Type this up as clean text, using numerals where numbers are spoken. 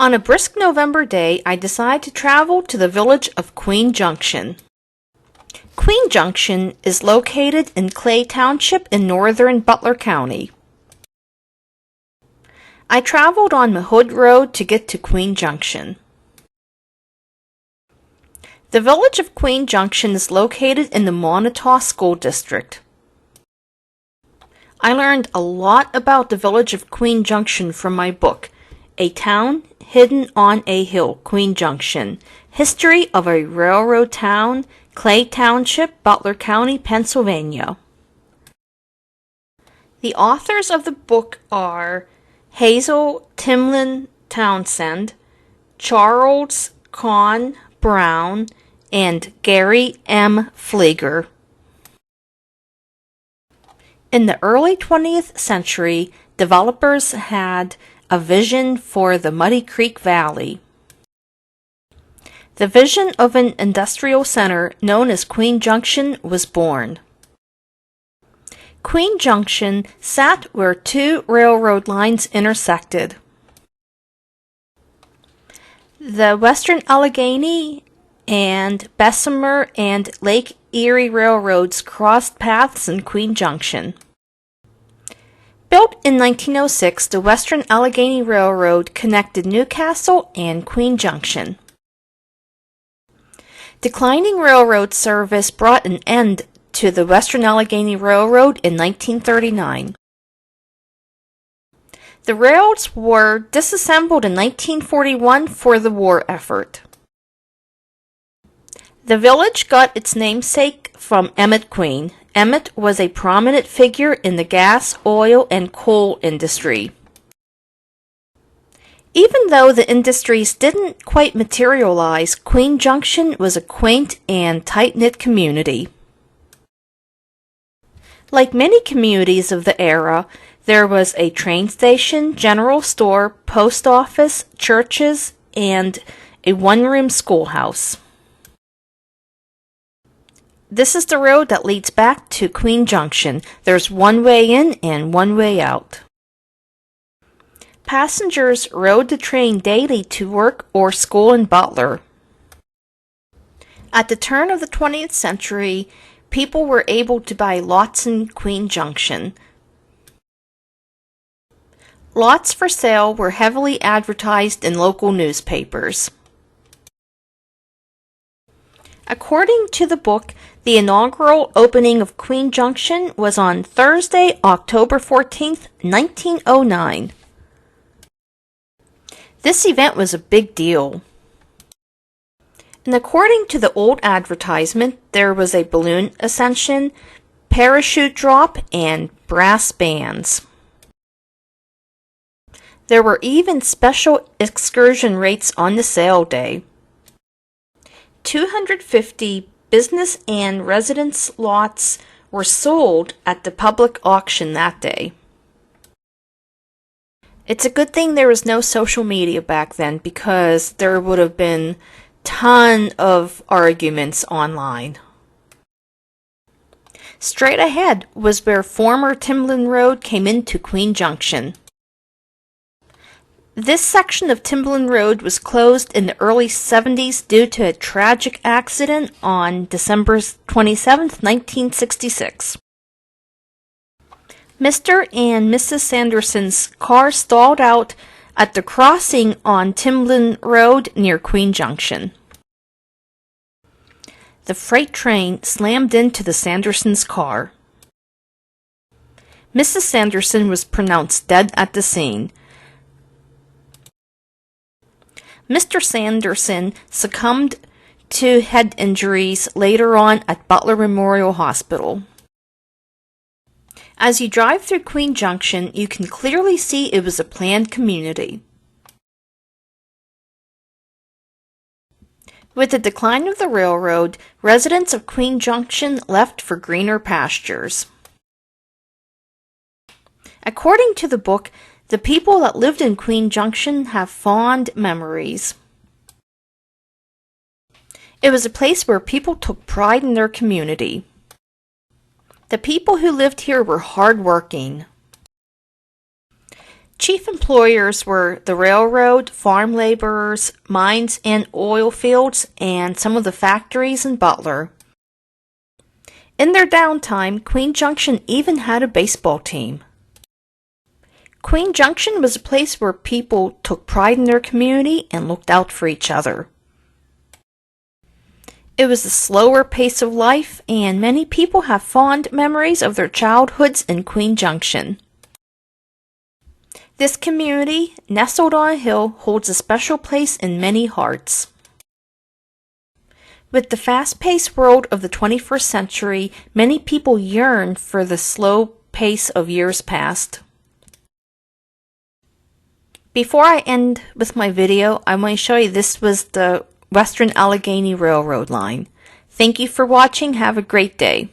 On a brisk November day, I decide to travel to the village of Queen Junction. Queen Junction is located in Clay Township in northern Butler County. I traveled on Mahood Road to get to Queen Junction. The village of Queen Junction is located in the Montauk School District. I learned a lot about the village of Queen Junction from my book, A Town Hidden on a Hill, Queen Junction, History of a Railroad Town, Clay Township, Butler County, Pennsylvania. The authors of the book are Hazel Timlin Townsend, Charles Con Brown, and Gary M. Flieger. In the early 20th century, developers had a vision for the Muddy Creek Valley. The vision of an industrial center known as Queen Junction was born. Queen Junction sat where two railroad lines intersected. The Western Allegheny and Bessemer and Lake Erie Railroads crossed paths in Queen Junction. Built in 1906, the Western Allegheny Railroad connected Newcastle and Queen Junction. Declining railroad service brought an end to the Western Allegheny Railroad in 1939. The rails were disassembled in 1941 for the war effort. The village got its namesake from Emmett Queen. Emmett was a prominent figure in the gas, oil, and coal industry. Even though the industries didn't quite materialize, Queen Junction was a quaint and tight-knit community. Like many communities of the era, there was a train station, general store, post office, churches, and a one-room schoolhouse. This is the road that leads back to Queen Junction. There's one way in and one way out. Passengers rode the train daily to work or school in Butler. At the turn of the 20th century, people were able to buy lots in Queen Junction. Lots for sale were heavily advertised in local newspapers. According to the book, the inaugural opening of Queen Junction was on Thursday, October 14th, 1909. This event was a big deal. And according to the old advertisement, there was a balloon ascension, parachute drop, and brass bands. There were even special excursion rates on the sale day. 250 business and residence lots were sold at the public auction that day. It's a good thing there was no social media back then, because there would have been ton of arguments online. Straight ahead was where former Timlin Road came into Queen Junction. This section of Timlin Road was closed in the early 70s due to a tragic accident on December 27, 1966. Mr. and Mrs. Sanderson's car stalled out at the crossing on Timlin Road near Queen Junction. The freight train slammed into the Sandersons' car. Mrs. Sanderson was pronounced dead at the scene. Mr. Sanderson succumbed to head injuries later on at Butler Memorial Hospital. As you drive through Queen Junction, you can clearly see it was a planned community. With the decline of the railroad, residents of Queen Junction left for greener pastures. According to the book, the people that lived in Queen Junction have fond memories. It was a place where people took pride in their community. The people who lived here were hardworking. Chief employers were the railroad, farm laborers, mines and oil fields, and some of the factories in Butler. In their downtime, Queen Junction even had a baseball team. Queen Junction was a place where people took pride in their community and looked out for each other. It was a slower pace of life, and many people have fond memories of their childhoods in Queen Junction. This community, nestled on a hill, holds a special place in many hearts. With the fast-paced world of the 21st century, many people yearn for the slow pace of years past. Before I end with my video, I want to show you this was the Western Allegheny Railroad line. Thank you for watching. Have a great day.